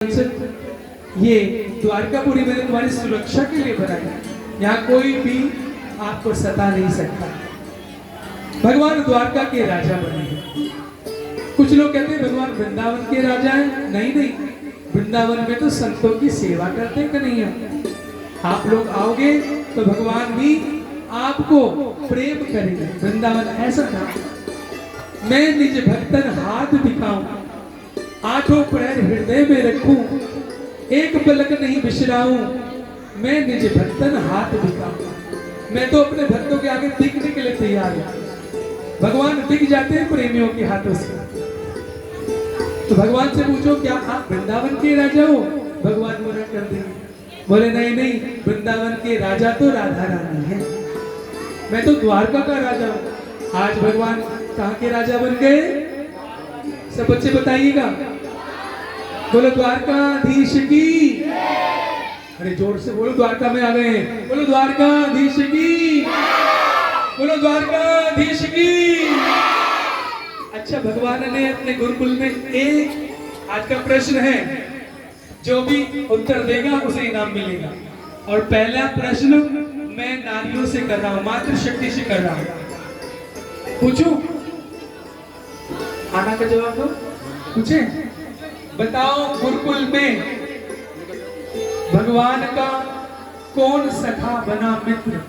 ये द्वारकापुरी मैंने तुम्हारी सुरक्षा के लिए बनाया। यहाँ कोई भी आपको सता नहीं सकता। भगवान द्वारका के राजा बने हैं। कुछ लोग कहते हैं भगवान वृंदावन के राजा हैं। नहीं नहीं, वृंदावन में तो संतों की सेवा करते कन्हैया। आप लोग आओगे तो भगवान भी आपको प्रेम करेंगे। वृंदावन ऐसा था, मैं निज भक्तन हाथ दिखाऊं, आठों पैर हृदय में रखूं, एक पलक नहीं बिसराऊं, मैं निज भक्तन हाथ दिखाऊं। मैं तो अपने भक्तों के आगे दिखने के लिए तैयार हूं। भगवान दिख जाते हैं प्रेमियों के हाथों से। तो भगवान से पूछो क्या आप वृंदावन के राजा हो? भगवान मना कर देंगे, बोले नहीं नहीं, वृंदावन के राजा तो राधा रानी है, मैं तो द्वारका का राजा हूं। आज भगवान कहाँ के राजा बन गए? सब बच्चे बताइएगा, बोलो द्वारकाधीश की। अरे जोर से बोलो, द्वारका में आ गए हैं। बोलो द्वारकाधीश की, बोलो द्वारकाधीश की। अच्छा, भगवान ने अपने गुरुकुल में एक आज का प्रश्न है, जो भी उत्तर देगा उसे इनाम मिलेगा। और पहला प्रश्न मैं नारियों से कर रहा हूं, मातृशक्ति से कर रहा हूं। पूछूं? आना का जवाब दो। पूछे? बताओ, गुरुकुल में भगवान का कौन सखा बना मित्र?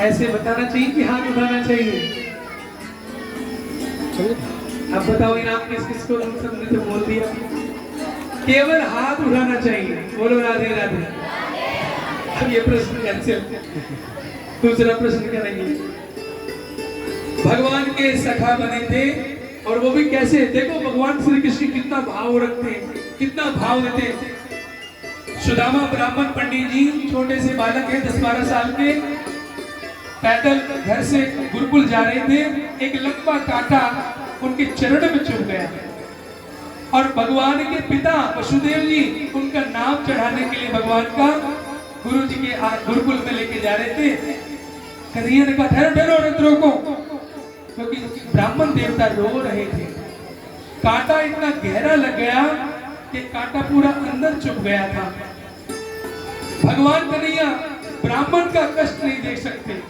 ऐसे बताना चाहिए कि हाथ उठाना चाहिए? अब बताओ इनाम किस किस को? सबने तो बोल दिया, केवल हाथ उठाना चाहिए। बोलो राधे राधे। अब ये प्रश्न कैंसिल। दूसरा प्रश्न करेंगे। भगवान के सखा बने थे, और वो भी कैसे? देखो भगवान श्री कृष्ण कितना भाव रखते हैं, कितना भाव देते हैं। सुदामा ब्राह्मण पंडित जी छोटे से बालक है, 10-12 साल के, पैदल घर से गुरुकुल जा रहे थे। एक लंबा कांटा उनके चरण में चुभ गया, और भगवान के पिता वसुदेव जी उनका नाम चढ़ाने के लिए भगवान का गुरु जी के गुरुकुल में लेके जा रहे थे। कन्हैया ने कहा ठहरो ठहरो, रथ रोको, क्योंकि ब्राह्मण देवता रो रहे थे। कांटा इतना गहरा लग गया कि कांटा पूरा अंदर चुभ गया था। भगवान कन्हैया ब्राह्मण का कष्ट नहीं देख सकते।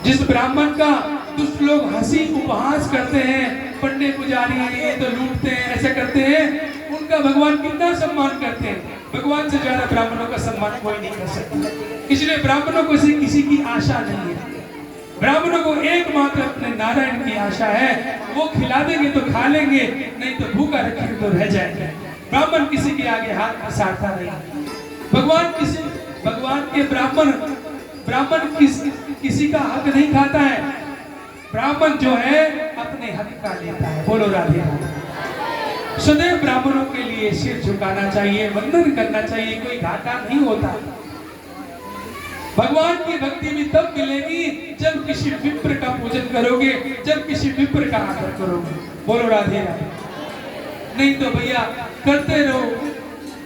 जिस ब्राह्मण का दुष्ट लोग हंसी उपहास करते हैं, पंडित पुजारी ये तो लूटते हैं, ऐसे करते हैं, उनका भगवान कितना सम्मान करते हैं। भगवान से ज्यादा ब्राह्मणों का सम्मान कोई नहीं कर सकता। इसलिए ब्राह्मणों को किसी की आशा नहीं है। ब्राह्मणों को एकमात्र अपने नारायण की आशा है। वो खिला देंगे तो खा लेंगे, नहीं तो भूखा रखेंगे तो रह जाएंगे। ब्राह्मण किसी के आगे हाथ पसारता नहीं। भगवान के ब्राह्मण किसी का हक नहीं खाता है। ब्राह्मण जो है अपने हक का लेता है। बोलो राधे राधे। सदैव ब्राह्मणों के लिए सिर झुकाना चाहिए, वंदन करना चाहिए, कोई घाटा नहीं होता। भगवान की भक्ति भी तब मिलेगी जब किसी विप्र का पूजन करोगे, जब किसी विप्र का आदर करोगे। बोलो राधे राधे। नहीं तो भैया करते रहो,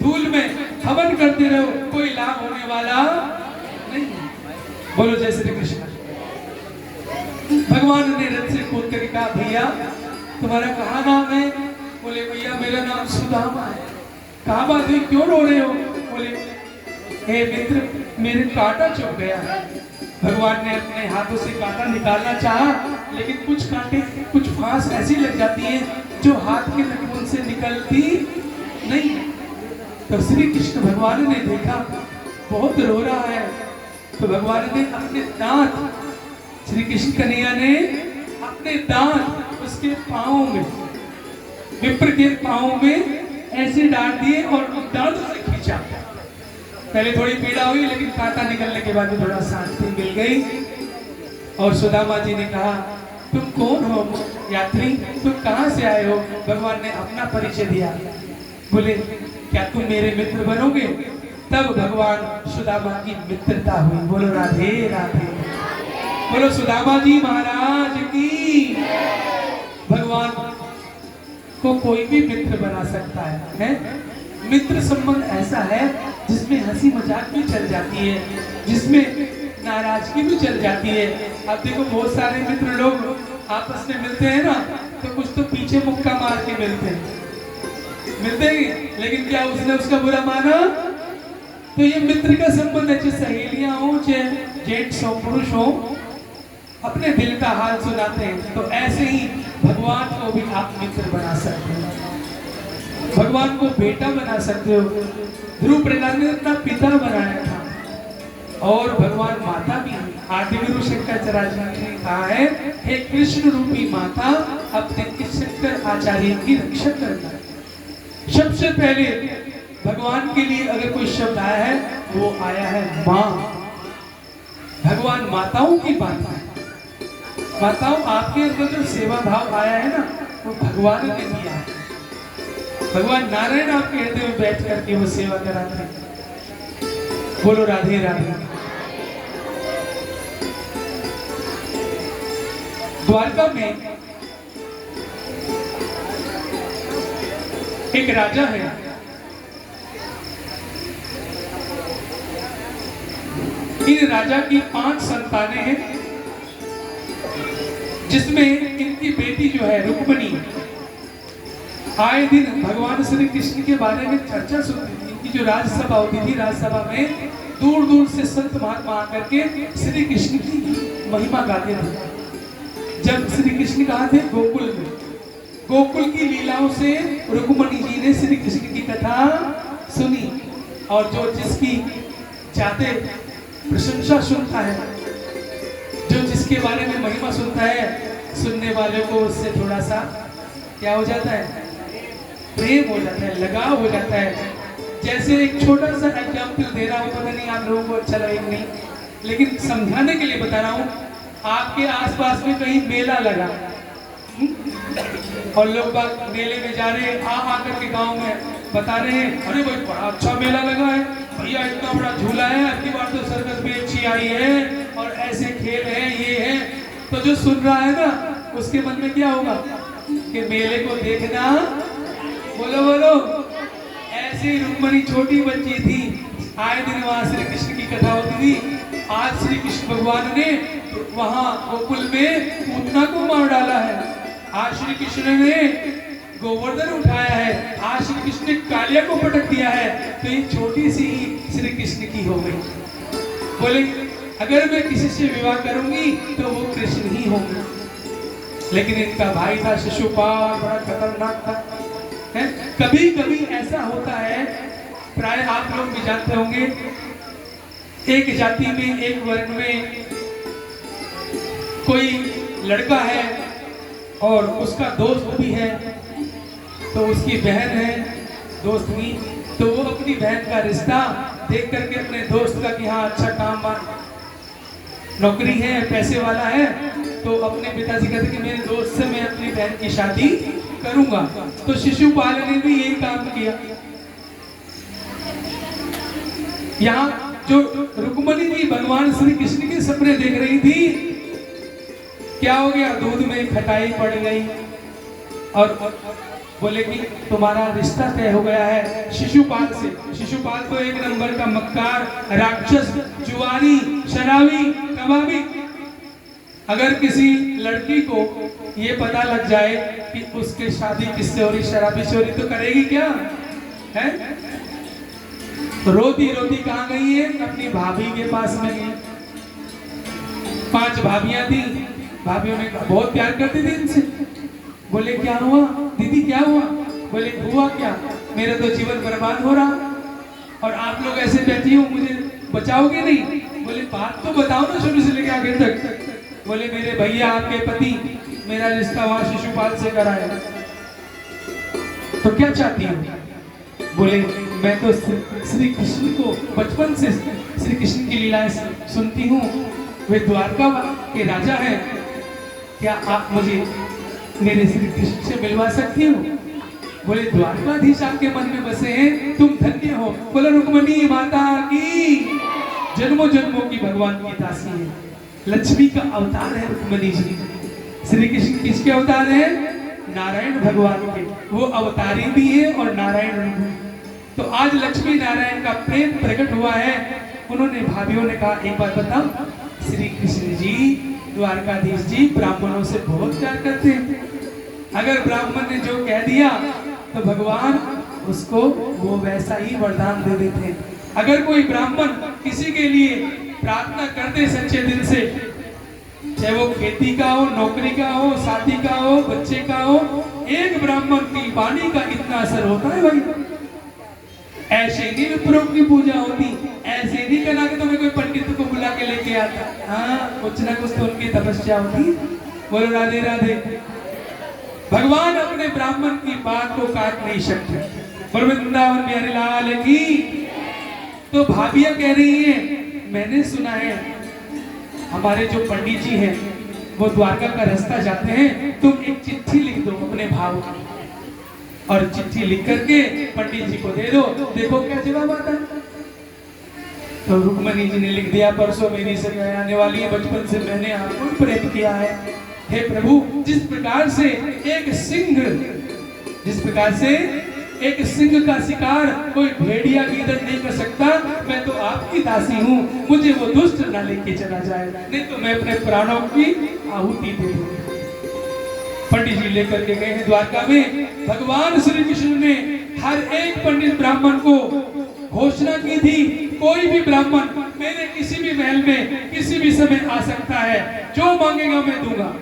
धूल में हवन करते रहो, कोई लाभ होने वाला नहीं। बोलो जय श्री कृष्ण। भगवान ने रथ से कूद कर कहा भैया तुम्हारा कहाँ नाम है? बोले भैया मेरा नाम सुदामा है। कहाँ बात हुई, क्यों रो रहे हो? बोले हे मित्र, मेरे कांटा चुभ गया है। भगवान ने अपने हाथों से कांटा निकालना चाहा, लेकिन कुछ कांटे, कुछ फांस ऐसी लग जाती है जो हाथ के नखून से निकलती नहीं। तो श्री कृष्ण भगवान ने देखा बहुत रो रहा है, तो भगवान ने अपने दांत, श्री कृष्ण कन्हैया ने अपने दांत उसके पांवों में, विप्र के पांवों में ऐसे डाल दिए और दांतों से खींचा। पहले थोड़ी पीड़ा हुई, लेकिन कांटा निकलने के बाद थोड़ा शांति मिल गई। और सुदामा जी ने कहा तुम कौन हो यात्री, तुम कहाँ से आए हो? भगवान ने अपना परिचय दिया। बोले क्या तुम मेरे मित्र बनोगे? तब भगवान सुदामा की मित्रता हुई। बोलो राधे राधे। बोलो सुदामा जी महाराज की। भगवान को कोई भी मित्र बना सकता है? मित्र संबंध ऐसा है जिसमें हंसी मजाक भी चल जाती है, जिसमें नाराजगी भी चल जाती है। अब देखो बहुत सारे मित्र लोग आपस में मिलते हैं ना तो कुछ तो पीछे मुक्का मार के मिलते हैं, मिलते हैं, लेकिन क्या उसने उसका बुरा माना? तो ये मित्र का संबंध है, चाहे सहेलियां हो चाहे जेंट्स हो पुरुष हो, अपने दिल का हाल सुनाते हैं। तो ऐसे ही भगवान को भी आप मित्र बना सकते हो, भगवान को बेटा बना सकते हो। ध्रुव प्रहलाद ने अपना पिता बनाया था, और भगवान माता भी आदि गुरु शंकराचार्य ने कहा है, हे कृष्ण रूपी माता अपने इस शंकर आचार्य की रक्षा करना। सबसे पहले भगवान के लिए अगर कोई शब्द आया है वो आया है माँ। भगवान माताओं की बात है। माताओं, आपके अंदर जो सेवा भाव आया है ना वो भगवान ने दिया है। भगवान नारायण आपके हृदय में बैठ करके वो सेवा कराते हैं। बोलो राधे राधे। द्वारका में एक राजा है, इन राजा की 5 संतानें हैं, जिसमें इनकी बेटी जो है रुक्मिणी आए दिन भगवान श्री कृष्ण के बारे में चर्चा सुनती थी। इनकी जो राज्यसभा होती थी, राज्यसभा में दूर दूर से संत महात्मा आकर के श्री कृष्ण की महिमा गाते थे। जब श्री कृष्ण कहाँ थे? गोकुल में। गोकुल की लीलाओं से रुक्मिणी जी ने श्री कृष्ण की कथा सुनी, और जो जिसकी चाहते प्रशंसा सुनता है, जो जिसके बारे में महिमा सुनता है, सुनने वाले को उससे थोड़ा सा क्या हो जाता है? प्रेम हो जाता है, लगाव हो जाता है। जैसे एक छोटा सा एग्जाम्पल दे रहा हूँ, पता नहीं आप लोगों को अच्छा लगेगा नहीं, लेकिन समझाने के लिए बता रहा हूँ। आपके आसपास में कहीं मेला लगा और लोग बाग मेले में जा रहे हैं, आकर के गांव में बता रहे हैं, अरे भाई बड़ा अच्छा मेला लगा है भैया, इतना बड़ा झूला है, अगली बार तो सर्कस भी अच्छी आई है और ऐसे खेल है, ये है। तो जो सुन रहा है ना उसके मन में क्या होगा कि मेले को देखना, बोलो बोलो। ऐसी रुक्मिणी छोटी बच्ची थी, आए दिन वहां श्री कृष्ण की कथा होती थी। आज श्री कृष्ण भगवान ने वहां गोकुल में पूतना को मार डाला है, आज श्री कृष्ण ने गोवर्धन उठाया है, आज श्री कृष्ण ने कालिया को पटक दिया है। तो ये छोटी सी श्री कृष्ण की हो गई। बोले अगर मैं किसी से विवाह करूंगी तो वो कृष्ण ही होंगे। लेकिन इनका भाई था शिशुपाल, बड़ा खतरनाक था। है? कभी कभी ऐसा होता है, प्राय आप लोग भी जानते होंगे, एक जाति में एक वर्ण में कोई लड़का है और उसका दोस्त भी है, तो उसकी बहन है दोस्त की, तो वो अपनी बहन का रिश्ता देख करके अपने दोस्त का कि हाँ अच्छा काम नौकरी है, पैसे वाला है, तो अपने पिताजी कहते कि मेरे दोस्त से मैं अपनी बहन की शादी करूंगा। तो शिशुपाल ने भी यही काम किया। यहाँ जो रुक्मिणी जी भगवान श्री कृष्ण के सपने देख रही थी, क्या हो गया? दूध में खटाई पड़ गई और बोले कि तुम्हारा रिश्ता तय हो गया है शिशुपाल से। शिशुपाल तो एक नंबर का मक्कार, राक्षस, जुआनी, शराबी, कबाबी। अगर किसी लड़की को ये पता लग जाए कि उसके शादी किससे हो रही, शराबी से हो रही, तो करेगी क्या? है रोती रोती कहाँ गई है? अपनी भाभी के पास में गई। 5 भाभियां थी, भाभियों ने बहुत प्यार करती थी इनसे। बोले क्या हुआ दीदी, क्या हुआ? बोले हुआ क्या, मेरा तो जीवन बर्बाद हो रहा और आप लोग ऐसे बैठी हो, मुझे बचाओगे नहीं? बोले बात तो बताओ ना शुरू से लेकर आगे तक। बोले मेरे भैया आपके पति मेरा रिश्ता वहां शिशुपाल से कराया, तो क्या चाहती हो? बोले मैं तो श्री कृष्ण को बचपन से श्री कृष्ण की लीलाएं सुनती हूँ, वे द्वारका के राजा हैं, क्या आप मुझे मेरे श्री कृष्ण से मिलवा सकती हो? बोले द्वारकाधीश आपके मन में बसे हैं, तुम धन्य हो। बोले रुक्मिणी माता की, जन्मों जन्मों की भगवान की दासी है, लक्ष्मी का अवतार है रुक्मिणी जी। श्री कृष्ण किसके अवतार है? नारायण भगवान के, वो अवतारी भी है और नारायण भी। तो आज लक्ष्मी नारायण का प्रेम प्रकट हुआ है। उन्होंने भाभियों ने कहा एक बार बताओ श्री कृष्ण जी द्वारकाधीश जी ब्राह्मणों से बहुत प्यार करते हैं। अगर ब्राह्मण ने जो कह दिया तो भगवान उसको वो वैसा ही वरदान दे देते हैं। अगर कोई ब्राह्मण किसी के लिए प्रार्थना करते सच्चे दिल से, चाहे वो खेती का हो, नौकरी का हो, शादी का हो, बच्चे का हो, एक ब्राह्मण की वाणी का इतना असर होता है भाई। ऐसे नहीं विप्रों की पूजा होती, ऐसे नहीं करा के तुम्हें कोई पंडित को बुला के लेके आता। हाँ, कुछ ना कुछ तो उनकी तपस्या होती। बोलो राधे राधे। भगवान अपने ब्राह्मण की बात को काट नहीं सकते। वृंदावन बिहारी लाल की। तो भाभियां कह रही हैं, मैंने सुना है हमारे जो पंडित जी हैं वो द्वारका का रास्ता जाते हैं, तुम एक चिट्ठी लिख दो अपने भाव की और चिट्ठी लिख करके पंडित जी को दे दो, देखो क्या जवाब आता है। तो रुक्मणी जी ने लिख दिया, परसों मेरी सगाई आने वाली है, बचपन से मैंने आपको प्रेम किया है। हे प्रभु, जिस प्रकार से एक सिंह का शिकार कोई भेड़िया गीदड़ नहीं कर सकता, मैं तो आपकी दासी हूँ, मुझे वो दुष्ट ना लेके चला जाए, नहीं तो मैं अपने प्राणों की आहुति दे दूंगा। पंडित जी लेकर के गए हैं द्वारका में। भगवान श्री कृष्ण ने हर एक पंडित ब्राह्मण को घोषणा की थी, कोई भी ब्राह्मण मेरे किसी भी महल में किसी भी समय आ सकता है, जो मांगेगा मैं दूंगा।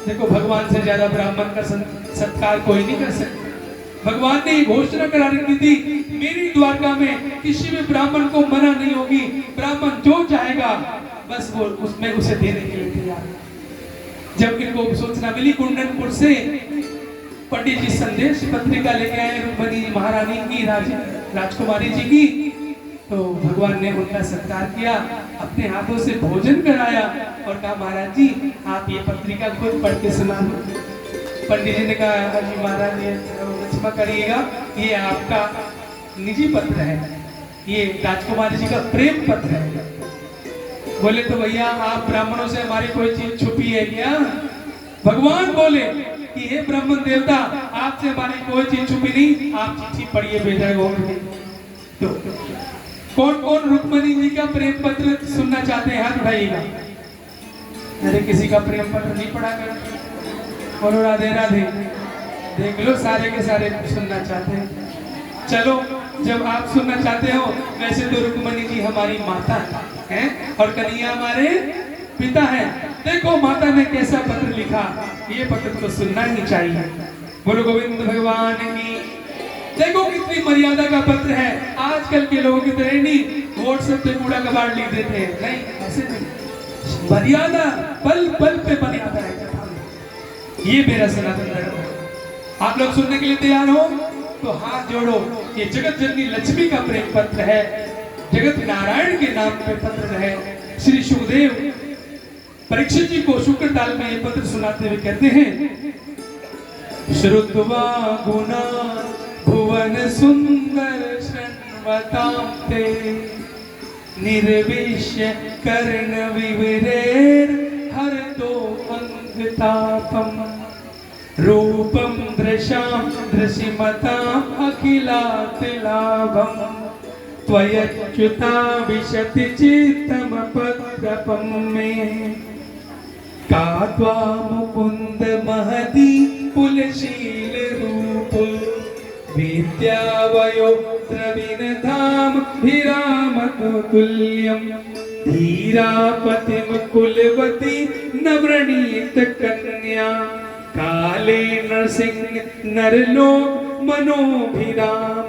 देखो, भगवान से ज्यादा ब्राह्मण का सत्कार कोई नहीं कर सकता। भगवान ने घोषणा करा रखी थी, मेरी द्वारका में किसी भी ब्राह्मण को मना नहीं होगी, ब्राह्मण जो चाहेगा बस वो उसमें उसे देने के लिए तैयार। जब इनको सूचना मिली कुंडनपुर से, पंडित जी संदेश पत्रिका लेके आए रुक्मिणी महारानी की, राजकुमारी जी की, तो भगवान ने उनका सत्कार किया, अपने हाथों से भोजन कराया और कहा, महाराज जी आप ये पत्रिका खुद पढ़ के सुना दो। पंडित जी ने कहा, जी महाराज क्षमा करिएगा, ये आपका निजी पत्र है, ये राजकुमारी जी का प्रेम पत्र है। बोले, तो भैया आप ब्राह्मणों से हमारी कोई चीज छुपी है क्या? भगवान बोले कि हे ब्राह्मण देवता, आपसे हमारी कोई चीज छुपी नहीं, आप चिट्ठी पढ़िए बेटा। तो कौन कौन रुक्मिणी जी का प्रेम पत्र सुनना चाहते हैं, हाथ उठाइएगा। अरे किसी का प्रेम पत्र नहीं पढ़ा कर, बोलो राधे राधे। देख लो, सारे के सारे सुनना चाहते हैं। चलो, जब आप सुनना चाहते हो, वैसे तो रुक्मिणी जी हमारी माता हैं और कन्हैया हमारे पिता हैं। देखो माता ने कैसा पत्र लिखा, ये पत्र तो सुनना ही चाहिए। बोलो गोविंद भगवान की। देखो कितनी मर्यादा का पत्र है। आजकल के लोगों की तरह नहीं व्हाट्सएप पे कूड़ा कबाड़ लिख देते हैं, नहीं, ऐसे नहीं। मर्यादा, पल पल पे मर्यादा है। ये मेरा सनातन धर्म है। आप लोग सुनने के लिए तैयार हो तो हाथ जोड़ो। ये जगत जननी लक्ष्मी का प्रेम पत्र है, जगत नारायण के नाम पे पत्र है। श्री सुखदेव परीक्षित जी को शुक्र ताल में ये पत्र सुनाते हुए कहते हैं, श्रुत्वा गुणा भुवन सुंदर शृण्वतां ते निर्विश्य कर्ण विवरेर हरतो अंगतापम रूपम दृशां दृशिमताम् अखिलातिलाभं त्वयच्युता विशति चित्तमपत्रपं मे कात्वा मुकुन्द महती पुलशील रूप विद्यावयो द्रविणधाम धीरामतुल्यं धीरापतिं कुलवती नवरणीत कन्या काले नरसिंह नरलोक मनोभिराम।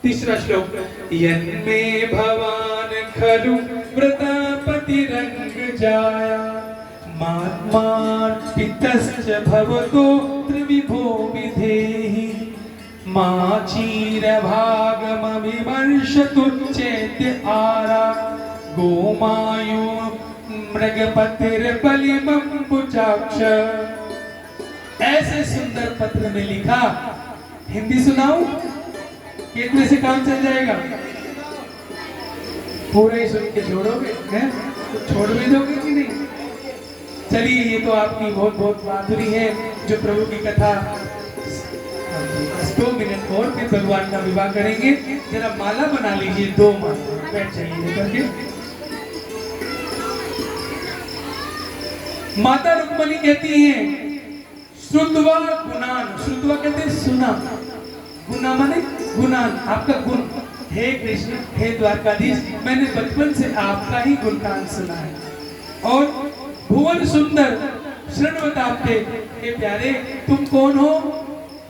तीसरा श्लोक, यन्मे भवान खलु व्रतापतिरंग जाया मात्मान पितश्च भवतो त्रिविभो विधेहि माचीर भागमविमर्शतु चेत्य आरा गोमायु मृगपतिर्बलिमंबुजाक्ष। ऐसे सुंदर पत्र में लिखा। हिंदी सुनाऊं? कितने से काम चल जाएगा? पूरा ही सुन के छोड़ोगे हैं? तो छोड़ भी दोगे कि नहीं? चलिए, ये तो आपकी बहुत बहुत बहादुरी है जो प्रभु की कथा 2 मिनट और फिर भगवान का विवाह करेंगे। जरा माला बना लीजिए, 2 माला बैठ जाइए करके। माता रुक्मणी कहती हैं श्रुत्वा गुणान, श्रुत्वा कहते हैं सुना, गुना माने गुणान, आपका गुण। हे कृष्ण, हे द्वारकाधीश, मैंने बचपन से आपका ही गुणगान सुना है। और भुवन सुंदर शृण्वताप्ते, हे प्यारे तुम कौन हो?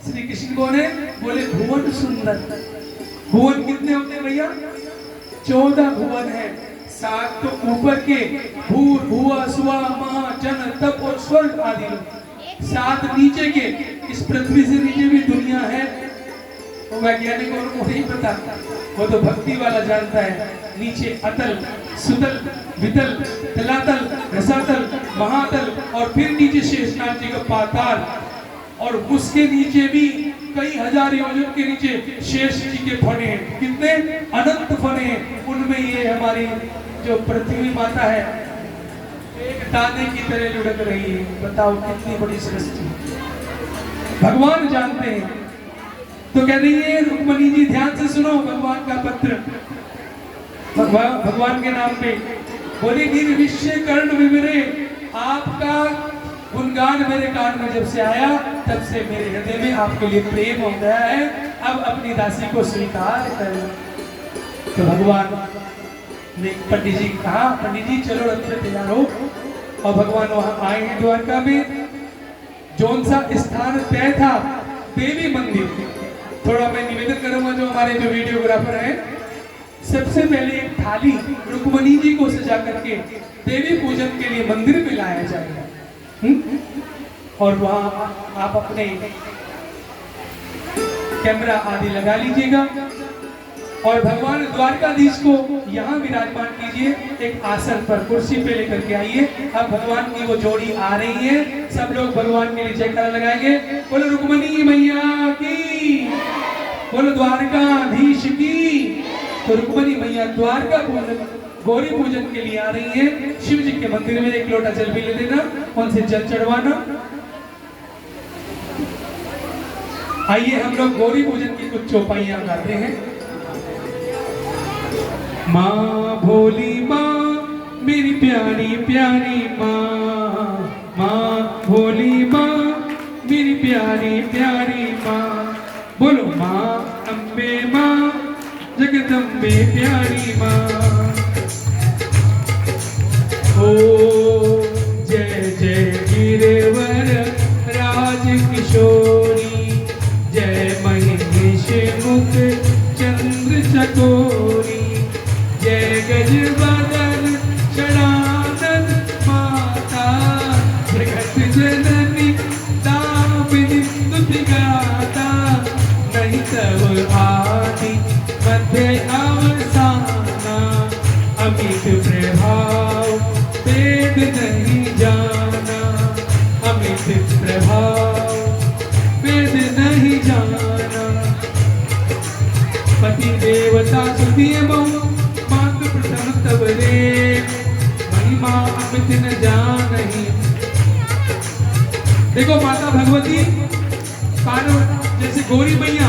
श्री कृष्ण कौन है? बोले भुवन सुंदर। भुवन कितने होते हैं भैया? 14 भुवन है। 7 तो ऊपर के भूर भुवा सुवा महा जन तप और स्वर्ग आदि, 7 नीचे के, इस पृथ्वी से नीचे भी दुनिया है। वो वैज्ञानिक को नहीं पता, वो तो भक्ति वाला जानता है। नीचे अतल, सुतल, वितल, तलातल, रसातल, महातल, और फिर नीचे शेषनाग जी का पाताल, और उसके नीचे भी कई हजार योजन के नीचे शेष जी के फने हैं। कितने अनंत फने हैं। उनमें ये हमारी जो पृथ्वी माता है एक दाने की तरह लुढ़क रही है। बताओ कितनी बड़ी सृष्टि भगवान जानते हैं। तो कह रही है रुक्मणी जी ध्यान से सुनो भगवान का पत्र, भगवान के नाम पे। बोली निर्विश्य कर्ण विवरे, आपका गुणगान मेरे कान में जब से आया तब से मेरे हृदय में आपके लिए प्रेम हो गया है। अब अपनी दासी को स्वीकार करो। तो भगवान ने पंडित जी कहा, पंडित जी चलो रथ पे तैयार हो। और भगवान वहां आए हैं द्वारका में। जौन सा स्थान तय था देवी मंदिर। थोड़ा मैं निवेदन करूंगा जो हमारे जो वीडियोग्राफर हैं, सबसे पहले एक थाली रुक्मणी जी को सजा करके देवी पूजन के लिए मंदिर में लाया जाएगा। और वहां आप अपने कैमरा आदि लगा लीजिएगा और भगवान द्वारकाधीश को यहाँ विराजमान कीजिए। एक आसन पर कुर्सी पे लेकर के आइए। अब भगवान की वो जोड़ी आ रही है। सब लोग भगवान के लिए जयकारा लगाएंगे। बोलो रुक्मणी मैया की, बोलो द्वारकाधीश की। तो रुक्मणी मैया द्वारका पूजन गौरी पूजन के लिए आ रही है। शिव जी के मंदिर में एक लोटा जल भी ले देना, उनसे जल चढ़वाना। आइए हम लोग गौरी पूजन की कुछ चौपाइयां गाते हैं। माँ भोली माँ मेरी प्यारी प्यारी माँ, माँ भोली माँ मेरी प्यारी प्यारी माँ। बोलो माँ अम्बे माँ जगदम्बे प्यारी माँ। ओ जय जय गिरवर राज किशोरी, जय महेश मुख चंद्र चकोरी, जय गजवदन षडानन माता, जगत जननी दामिनी स्तुति गाता, नहीं तब आदि मध्य अवसाना, अमित प्रभाव वेद नहीं जाना, अमित प्रभाव वेद नहीं जाना। पति देवता सुधिय बहु मात प्रथम तब रे, महिमा अमित न जानही। देखो माता भगवती पार्वती जैसे गौरी मैया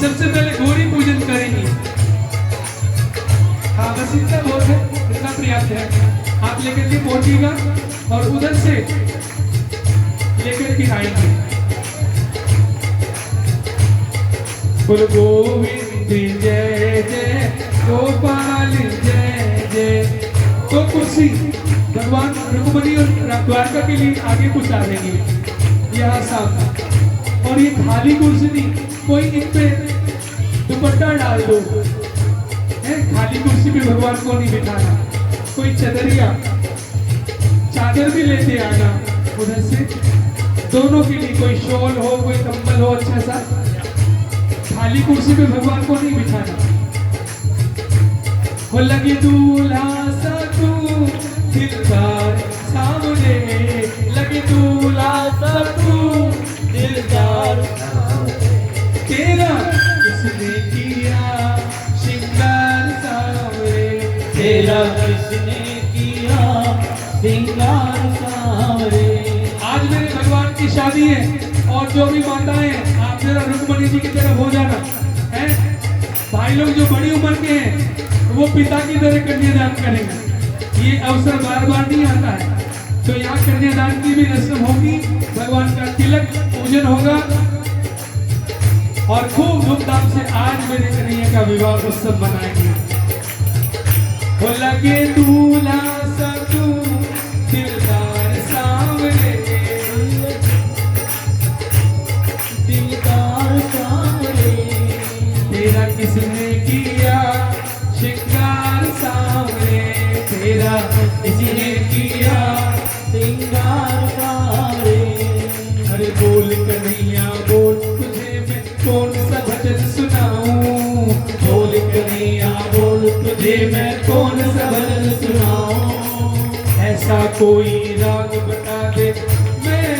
सबसे पहले गौरी पूजन करेंगी। हाँ बस इतना बहुत है, इतना पर्याप्त है। आप लेकर के पहुंचिएगा और उधर से लेकर के आएंगे। बोलो गोविंद जय जय, गोपाल जय जय। तो कुर्सी भगवान रुक्मणी और द्वारका के लिए आगे कुछ आ देंगे यहाँ सामने। और ये खाली कुर्सी नहीं, कोई इन पे दुपट्टा डाल दो। खाली कुर्सी पे भगवान को नहीं बिठाना, कोई चदरिया चादर भी लेते आना उधर से। दोनों के लिए कोई शॉल हो, कोई कंबल हो अच्छा सा। खाली कुर्सी पे भगवान को नहीं बिठाना। हो लगे दूल्हा सा तू दिलदार सामने, लगे दूल्हा सा तू दिलदार, तेरा किसने किया श्रृंगार सावरे, तेरा किसने किया श्रृंगार सावरे। आज मेरे भगवान की शादी है और जो भी माताएं आप जरा रुक्मणी जी की तरफ हो जाना है। भाई लोग जो बड़ी उम्र के हैं वो पिता की तरह कन्यादान करेंगे। ये अवसर बार बार नहीं आता है। तो यहाँ कन्यादान की भी रस्म होगी, भगवान का तिलक पूजन होगा और खूब धूमधाम से आज मेरे कन्हैया का विवाह उत्सव मनाएंगे। हो लगे दूल्हा सतू दिलदार सांवरे, दिलदार सांवरे, तेरा किसने किया श्रृंगार सांवरे, तेरा किसने किया श्रृंगार सांवरे। अरे बोल कन्हैया बोल, तुझे मैं कौन सा भजन सुनाऊं, बोल कन्हैया बोल, तुझे मैं कौन सा भजन सुनाऊं। ऐसा कोई राग बता दे, मैं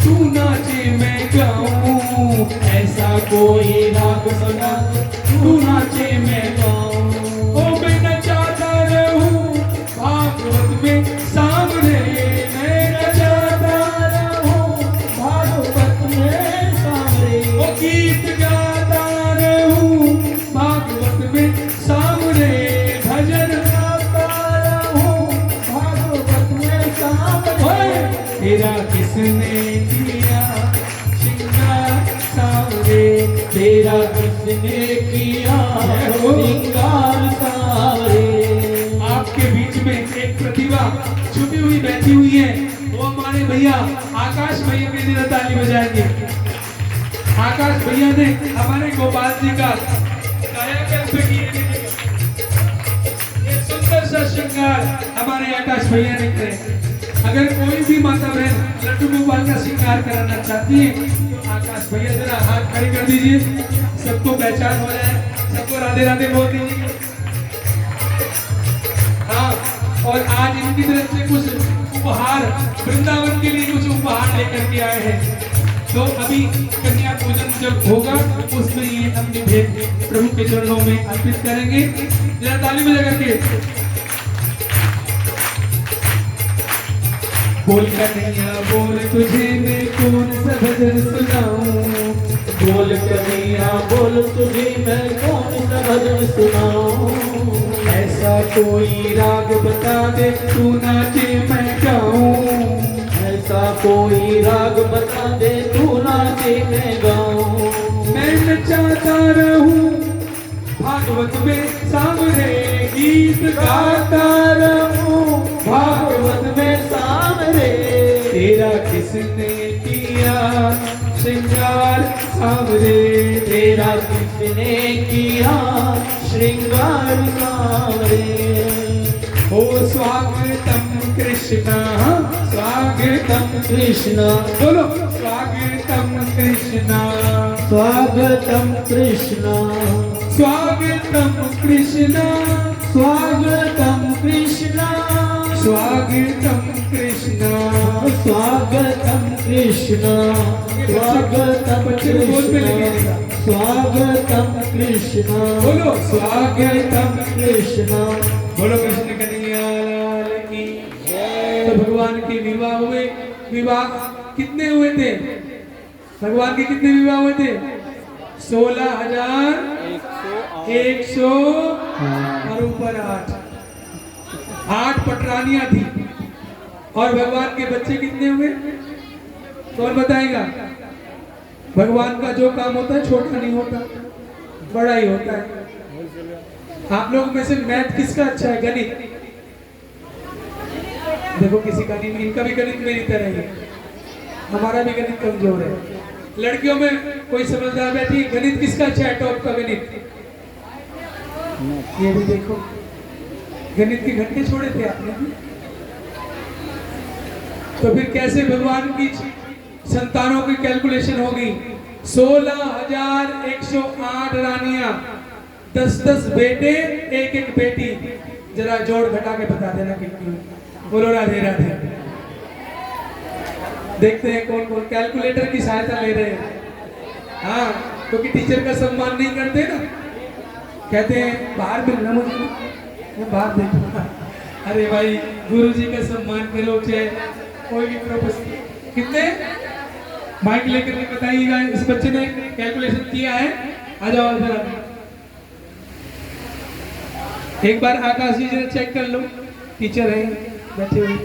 तू नाचे मैं गाऊं, ऐसा कोई राग बता दे, तू नाचे मैं गाऊं। ओ मैं नचाता रहूं भागवत में सांवरे, मैं नचाता रहूं भागवत में सांवरे। ओ गीत गाता रहूं भागवत में सांवरे, भजन गाता रहूं भागवत में सांवरे। तेरा किसने किया श्रृंगार सांवरे, तेरा किसने किया श्रृंगार सांवरे। आपके बीच में एक प्रतिभा छुपी हुई बैठी हुई है, वो हमारे भैया आकाश भैया के लिए ताली बजाएंगे। आकाश भैया ने हमारे गोपाल जी का कायाकल्प किया, ये सुंदर सा श्रृंगार हमारे आकाश भैया ने करे। अगर कोई भी माता बहन लड्डू गोपाल का श्रृंगार कराना चाहती है तो आकाश भैया जरा हाथ खड़े कर दीजिए, सबको पहचान हो जाए, सबको राधे राधे बोल दीजिए। हाँ, और आज इनकी तरफ से कुछ उपहार, वृंदावन के लिए कुछ उपहार लेकर के आए हैं। तो अभी कन्या पूजन जब होगा उसमें ये अपनी भेंट प्रभु के चरणों में अर्पित करेंगे। जरा ताली बजा करके बोल कन्हैया बोल, तुझे मैं कौन सा भजन सुनाऊं, बोल कन्हैया बोल, तुझे मैं कौन सा भजन सुनाऊं। ऐसा कोई राग बता दे, तू नाचे मैं गाऊं, ऐसा कोई राग बता दे, तू नाचे मैं गाऊं। मैं नचाता रहूं भागवत में सांवरे, गीत गाता रहूं भागवत में सांवरे। तेरा किसने किया श्रृंगार सांवरे, तेरा किसने किया श्रृंगार सांवरे। ओ स्वागतम कृष्णा, स्वागतम कृष्णा, बोलो स्वागतम कृष्णा, स्वागतम कृष्णा, स्वागतम कृष्णा, स्वागतम कृष्णा, स्वागतम कृष्णा, स्वागतम कृष्णा, स्वागतम कृष्णा, स्वागतम कृष्णा, बोलो स्वागतम कृष्णा, बोलो कृष्ण कन्हैया लाल की। तो भगवान के विवाह हुए। विवाह कितने हुए थे? भगवान के कितने विवाह हुए थे? 16,100 और ऊपर 8 पटरानियां थी। और भगवान के बच्चे कितने हुए? कौन बताएगा? भगवान का जो काम होता है छोटा नहीं होता, बड़ा ही होता है। आप लोगों में से मैथ किसका अच्छा है? गणित। देखो किसी का नहीं, इनका भी गणित मेरी तरह ही है, हमारा भी गणित कमजोर है। लड़कियों में कोई समझदार बैठी, गणित किसका अच्छा है? टॉप का गणित। ये भी देखो, गणित के घंटे छोड़े थे आपने। तो फिर कैसे भगवान की संतानों की कैलकुलेशन होगी? 16,108 रानियां, 10-10 बेटे, 1-1 बेटी। जरा जोड़ घटा के बता देना कितनी। बोलो राधे राधे। देखते हैं कौन कौन कैलकुलेटर की सहायता ले रहे हैं। हाँ, क्योंकि टीचर का सम्मान नहीं करते ना, कहते हैं बाहर मिलना मुझे, मैं बाहर देखूंगा। अरे भाई, गुरुजी का सम्मान करो, चाहे कोई भी प्रोफेसर। कितने माइक लेकर के बताइएगा, इस बच्चे ने कैलकुलेशन किया है। आ जाओ इधर, एक बार आकाश जी जरा चेक कर लो, टीचर है बैठे हुए।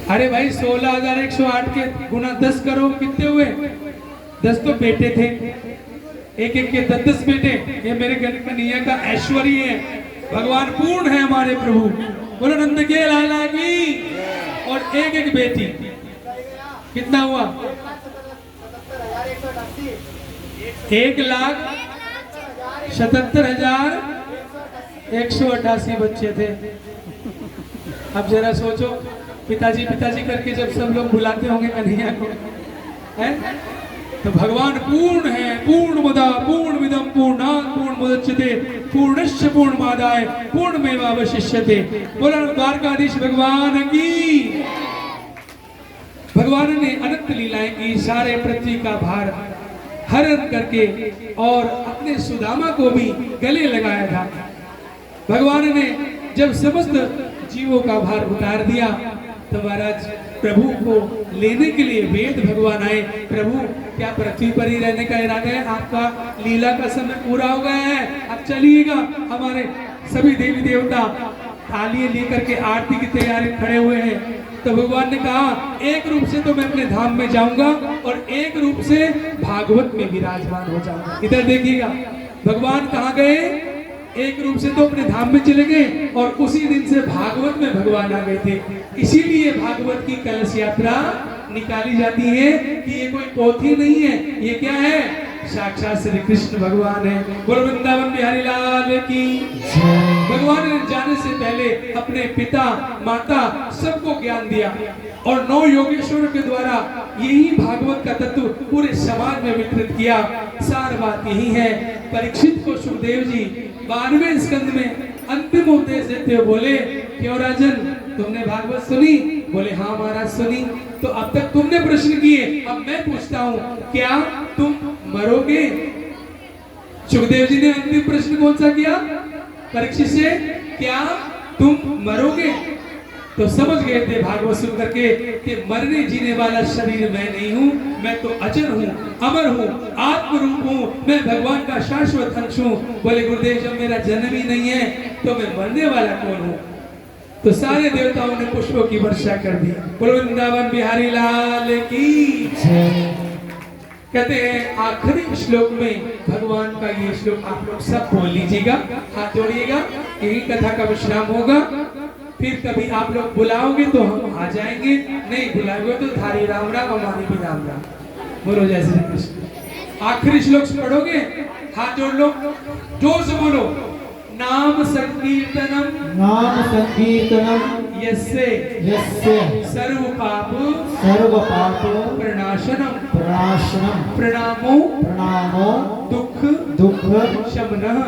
अरे भाई 16,108 के गुना 10 करो, कितने हुए? 10 तो बेटे थे, एक एक के 10 बेटे। ये मेरे कन्हैया का ऐश्वर्य है, भगवान पूर्ण है हमारे प्रभु। बोलो नंद के लाला की। और एक एक बेटी, कितना हुआ? 1,77,188 बच्चे थे। अब जरा सोचो, पिताजी पिताजी करके जब सब लोग बुलाते होंगे कन्हैया को, है? तो भगवान पूर्ण है, पूर्णमदा पूर्णमिदं पूर्णात् पूर्णमुदच्यते पूर्णस्य पूर्णमादाय पूर्णमेवावशिष्यते। बोलो द्वारकाधीश भगवान की। भगवान ने अनंत लीलाएं की, सारे पृथ्वी का भार हरण करके और अपने सुदामा को भी गले लगाया था। भगवान ने जब समस्त जीवों का भार उतार दिया तो महाराज प्रभु को लेने के लिए वेद भगवान आए। प्रभु क्या पृथ्वी पर ही रहने का इरादा है? आपका लीला का समय पूरा हो गया है, अब चलिएगा। हमारे सभी देवी देवता थालियां लेकर के आरती की तैयारी खड़े हुए हैं। तो भगवान ने कहा एक रूप से तो मैं अपने धाम में जाऊंगा और एक रूप से भागवत में विराजमान हो जाऊंगा। इधर देखिएगा, भगवान कहाँ गए? एक रूप से तो अपने धाम में चले गए और उसी दिन से भागवत में भगवान आ गए थे। इसीलिए भागवत की कलश यात्रा निकाली जाती है कि ये कोई पोथी नहीं है, ये क्या है? साक्षात श्री कृष्ण भगवान है। बोलो वृंदावन बिहारी लाल की। भगवान ने जाने से पहले अपने पिता माता सबको ज्ञान दिया और 9 योगेश्वरों के द्वारा यही भागवत का तत्व पूरे समाज में वितरित किया। सार बात यही है। परीक्षित को सुखदेव जी 12वें स्कंद में अंतिम उपदेश देते हुए बोले, क्यों राजन तुमने भागवत सुनी? बोले हाँ महाराज सुनी। तो अब तक तुमने प्रश्न किए, अब मैं पूछता हूँ, क्या तुम मरोगे? सुखदेव जी ने अंतिम प्रश्न कौन सा किया परीक्षित से? क्या तुम मरोगे? तो समझ गए थे भागवत सुन करके कि मरने जीने वाला शरीर मैं नहीं हूँ, मैं तो अचर हूँ, अमर हूँ, आत्मरूप हूँ, मैं भगवान का शाश्वत अंश हूँ। बोले गुरुदेव जब मेरा जन्म ही नहीं है तो मैं मरने वाला कौन हूँ? तो सारे देवताओं ने पुष्पों की वर्षा कर दी। बोलो वृंदावन बिहारी लाल की। कहते हैं आखिरी श्लोक में भगवान का ये श्लोक आप लोग सब बोल लीजिएगा, हाथ जोड़िएगा, यही कथा का विश्राम होगा। फिर कभी आप लोग बुलाओगे तो हम आ जाएंगे, नहीं बुलाओगे तो थारी राम राम हमारी भी राम राम। बोलो जय श्री कृष्ण। आखिरी श्लोक पढ़ोगे, हाथ जोड़ लो, जोर से बोलो। नाम संकीर्तनम यस्य सर्व पाप प्रणाशनम प्रणामो दुख शमनः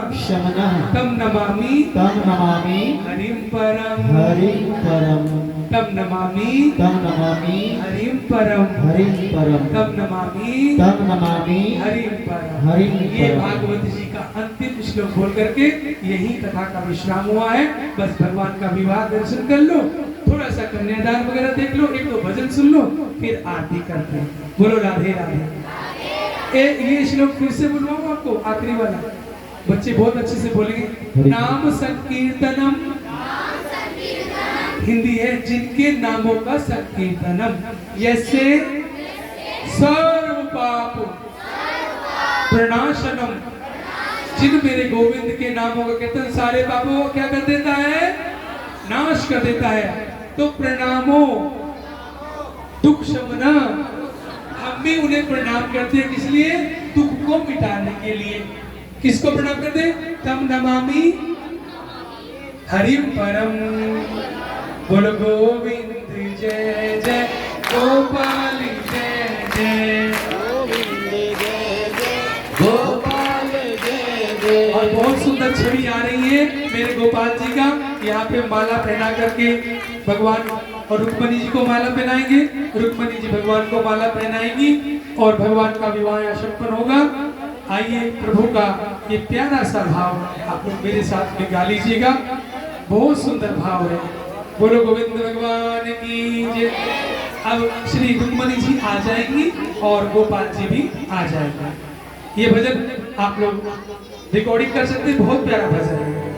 तम नमामि हरिं परम तम नमामि हरिं परम तम नमामि हरिं परम। ये भागवत जी का अंतिम श्लोक बोल करके यही कथा का विश्राम हुआ है। बस भगवान का विवाह दर्शन कर लो, थोड़ा सा कन्यादान वगैरह देख लो, एक दो भजन सुन लो, फिर आरती करते हैं। बोलो राधे राधे। ये श्लोक फिर से बोलवाऊं आपको, आखिरी वाला, बच्चे बहुत अच्छे से बोलेंगे। नाम संकीर्तनम, हिंदी है जिनके नामों का संकीर्तनम, यसे सर्व पाप प्रणाशनम, जिन मेरे गोविंद के नामों का कीर्तन सारे पापों को क्या कर देता है? नाश कर देता है। तो प्रणामो दुख शमना, हम भी उन्हें प्रणाम करते हैं, किस लिए? दुख को मिटाने के लिए। किसको प्रणाम करते हैं? तम नमामि हरिं परम। बोलो गोविंद जय जय, गोपाल जय जय, गोविंद जय जय, गोपाल जय जय। और बहुत सुंदर छवि आ रही है मेरे गोपाल जी का। यहाँ पे माला पहना करके भगवान और रुक्मणी जी को माला पहनाएंगे, रुक्मणी जी भगवान को माला पहनाएंगी और भगवान का विवाह संपन्न होगा। आइए प्रभु का ये प्यारा सा भाव आप लोग मेरे साथ में गा लीजिएगा, बहुत सुंदर भाव है। बोलो गोविंद भगवान की जय। अब श्री रुक्मणी जी आ जाएंगी और गोपाल जी भी आ जाएंगे। ये भजन आप लोग रिकॉर्डिंग कर सकते हैं, बहुत प्यारा भजन है।